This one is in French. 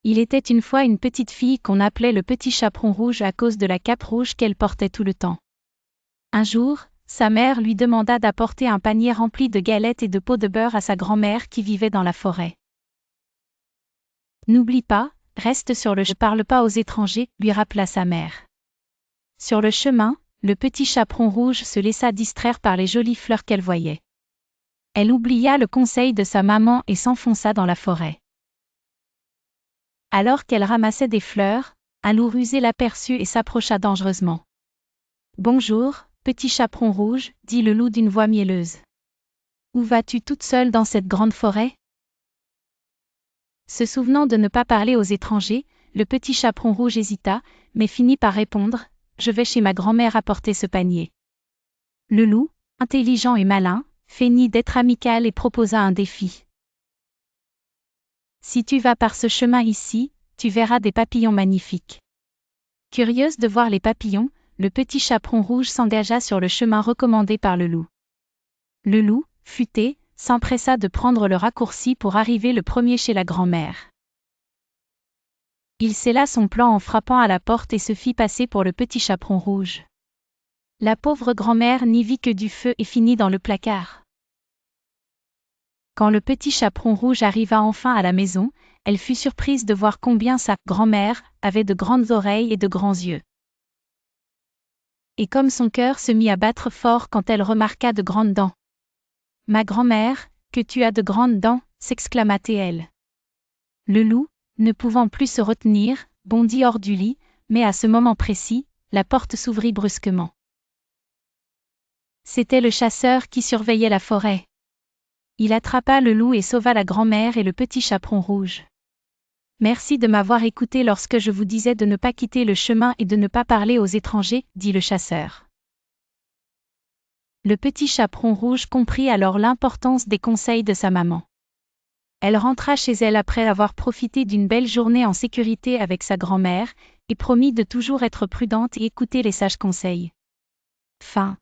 Il était une fois une petite fille qu'on appelait le petit chaperon rouge à cause de la cape rouge qu'elle portait tout le temps. Un jour, sa mère lui demanda d'apporter un panier rempli de galettes et de pots de beurre à sa grand-mère qui vivait dans la forêt. N'oublie pas, reste sur le chemin, ne parle pas aux étrangers, lui rappela sa mère. Sur le chemin, le petit chaperon rouge se laissa distraire par les jolies fleurs qu'elle voyait. Elle oublia le conseil de sa maman et s'enfonça dans la forêt. Alors qu'elle ramassait des fleurs, un loup rusé l'aperçut et s'approcha dangereusement. « Bonjour, petit chaperon rouge, dit le loup d'une voix mielleuse. Où vas-tu toute seule dans cette grande forêt ? Se souvenant de ne pas parler aux étrangers, le petit chaperon rouge hésita, mais finit par répondre « Je vais chez ma grand-mère apporter ce panier. » Le loup, intelligent et malin, feignit d'être amical et proposa un défi. « Si tu vas par ce chemin ici, tu verras des papillons magnifiques. » Curieuse de voir les papillons, le petit chaperon rouge s'engagea sur le chemin recommandé par le loup. Le loup, futé, s'empressa de prendre le raccourci pour arriver le premier chez la grand-mère. Il scella son plan en frappant à la porte et se fit passer pour le petit chaperon rouge. La pauvre grand-mère n'y vit que du feu et finit dans le placard. Quand le petit chaperon rouge arriva enfin à la maison, elle fut surprise de voir combien sa grand-mère avait de grandes oreilles et de grands yeux. Et comme son cœur se mit à battre fort quand elle remarqua de grandes dents. « Ma grand-mère, que tu as de grandes dents !» s'exclama-t-elle. Le loup, ne pouvant plus se retenir, bondit hors du lit, mais à ce moment précis, la porte s'ouvrit brusquement. C'était le chasseur qui surveillait la forêt. Il attrapa le loup et sauva la grand-mère et le petit chaperon rouge. « Merci de m'avoir écouté lorsque je vous disais de ne pas quitter le chemin et de ne pas parler aux étrangers, » dit le chasseur. Le petit chaperon rouge comprit alors l'importance des conseils de sa maman. Elle rentra chez elle après avoir profité d'une belle journée en sécurité avec sa grand-mère, et promit de toujours être prudente et écouter les sages conseils. Fin.